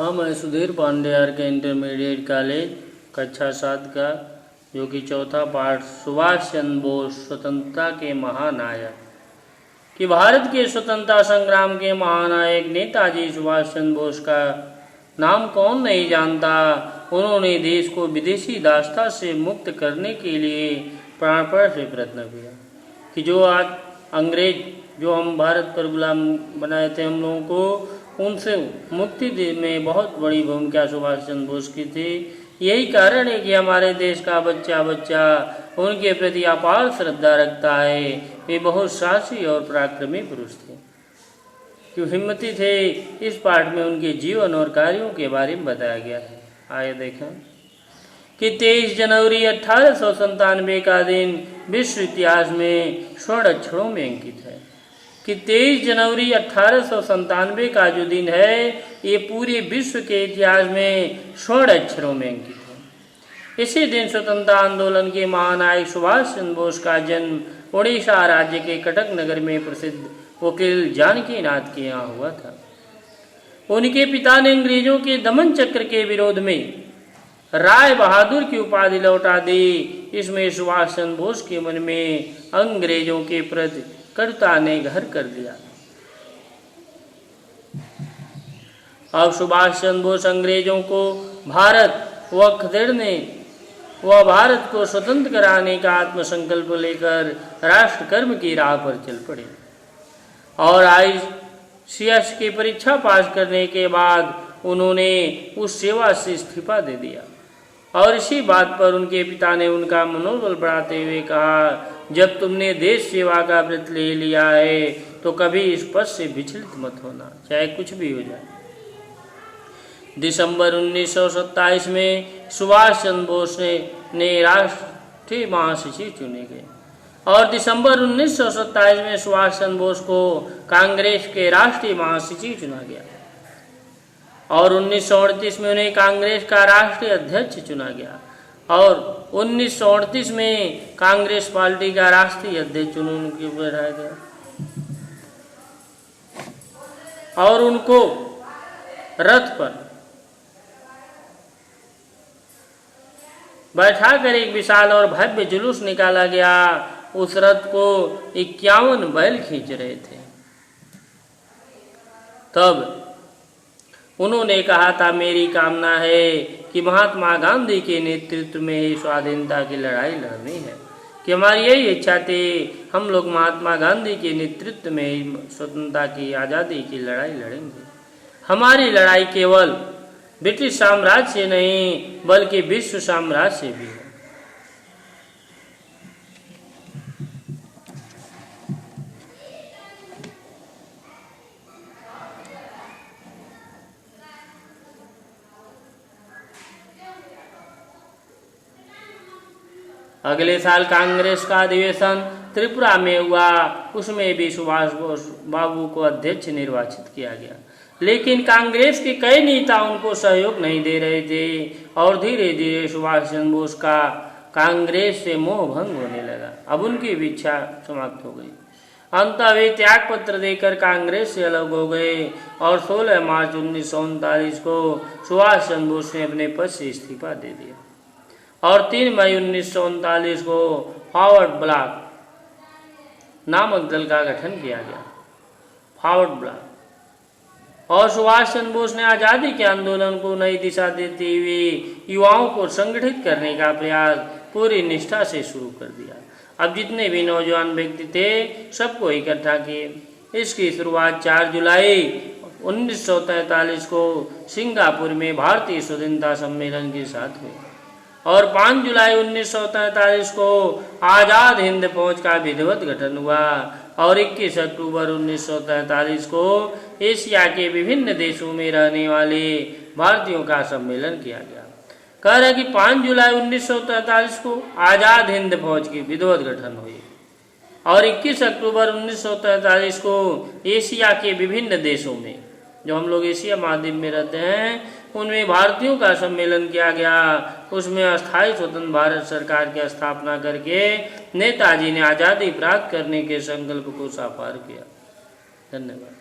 हाँ, मैं सुधीर पांडे आर के इंटरमीडिएट कॉलेज कक्षा 7 का, जो कि चौथा पाठ सुभाष चंद्र बोस स्वतंत्रता के महानायक, कि भारत के स्वतंत्रता संग्राम के महानायक नेताजी सुभाष चंद्र बोस का नाम कौन नहीं जानता। उन्होंने देश को विदेशी दासता से मुक्त करने के लिए प्राणपण से प्रयत्न किया, कि जो आज अंग्रेज जो हम भारत पर गुलाम बनाए थे हम लोगों को, उनसे मुक्ति में बहुत बड़ी भूमिका सुभाष चंद्र बोस की थी। यही कारण है कि हमारे देश का बच्चा बच्चा उनके प्रति अपार श्रद्धा रखता है। वे बहुत साहसी और पराक्रमी पुरुष थे, जो हिम्मती थे। इस पाठ में उनके जीवन और कार्यों के बारे में बताया गया है। आइए देखें कि 23 जनवरी 1897 का दिन विश्व इतिहास में स्वर्ण अक्षरों में अंकित है। कि 23 जनवरी 1897 का जो दिन है, ये पूरे विश्व के इतिहास में स्वर्ण अक्षरों में अंकित है। इसी दिन स्वतंत्रता आंदोलन के महानायक सुभाष चंद्र बोस का जन्म उड़ीसा राज्य के कटक नगर में प्रसिद्ध वकील जानकी नाथ के यहाँ हुआ था। उनके पिता ने अंग्रेजों के दमन चक्र के विरोध में राय बहादुर की उपाधि लौटा दी। इसमें सुभाष चंद्र बोस के मन में अंग्रेजों के प्रति कटुता ने घर कर दिया। अब सुभाष चंद्र बोस अंग्रेजों को भारत व भारत को स्वतंत्र कराने का आत्मसंकल्प लेकर राष्ट्र कर्म की राह पर चल पड़े और ICS की परीक्षा पास करने के बाद उन्होंने उस सेवा से इस्तीफा दे दिया। और इसी बात पर उनके पिता ने उनका मनोबल बढ़ाते हुए कहा, जब तुमने देश सेवा का व्रत ले लिया है तो कभी इस पद से विचलित मत होना, चाहे कुछ भी हो जाए। दिसंबर 1927 में सुभाष चंद्र बोस ने राष्ट्रीय महासचिव चुने गए और दिसंबर 1927 में सुभाष चंद्र बोस को कांग्रेस के राष्ट्रीय महासचिव चुना गया और 1938 में उन्हें कांग्रेस का राष्ट्रीय अध्यक्ष चुना गया और 1938 में कांग्रेस पार्टी का राष्ट्रीय अध्यक्ष उनके बैठाया गया और उनको रथ पर बैठाकर एक विशाल और भव्य जुलूस निकाला गया। उस रथ को 51 बैल खींच रहे थे। तब उन्होंने कहा था, मेरी कामना है कि महात्मा गांधी के नेतृत्व में ही स्वाधीनता की लड़ाई लड़नी है, कि हमारी यही इच्छा थी, हम लोग महात्मा गांधी के नेतृत्व में ही स्वतंत्रता की आज़ादी की लड़ाई लड़ेंगे। हमारी लड़ाई केवल ब्रिटिश साम्राज्य से नहीं बल्कि विश्व साम्राज्य से भी है। अगले साल कांग्रेस का अधिवेशन त्रिपुरा में हुआ। उसमें भी सुभाष बोस बाबू को अध्यक्ष निर्वाचित किया गया, लेकिन कांग्रेस के कई नेता उनको सहयोग नहीं दे रहे थे और धीरे धीरे सुभाष चंद्र बोस का कांग्रेस से मोह भंग होने लगा। अब उनकी भी इच्छा समाप्त हो गई। अंततः वे त्याग पत्र देकर कांग्रेस से अलग हो गए और 16 मार्च 1939 को सुभाष चंद्र बोस ने अपने पद से इस्तीफा दे दिया और 3 मई 1939 को फॉरवर्ड ब्लॉक नामक दल का गठन किया गया। फॉरवर्ड ब्लॉक और सुभाष चंद्र बोस ने आज़ादी के आंदोलन को नई दिशा देते हुए युवाओं को संगठित करने का प्रयास पूरी निष्ठा से शुरू कर दिया। अब जितने भी नौजवान व्यक्ति थे सबको इकट्ठा किए। इसकी शुरुआत 4 जुलाई 1943 को सिंगापुर में भारतीय स्वतंत्रता सम्मेलन के साथ हुई और 5 जुलाई 1943 को आज़ाद हिंद फौज का विधिवत गठन हुआ और 21 अक्टूबर 1943 को एशिया के विभिन्न देशों में रहने वाले भारतीयों का सम्मेलन किया गया। कह रहे कि 5 जुलाई 1943 को आज़ाद हिंद फौज की विधिवत गठन हुई और 21 अक्टूबर 1943 को एशिया के विभिन्न देशों में, जो हम लोग एशिया महाद्वीप में रहते हैं, उनमें भारतीयों का सम्मेलन किया गया। उसमें अस्थायी स्वतंत्र भारत सरकार की स्थापना करके नेताजी ने आज़ादी प्राप्त करने के संकल्प को साकार किया। धन्यवाद।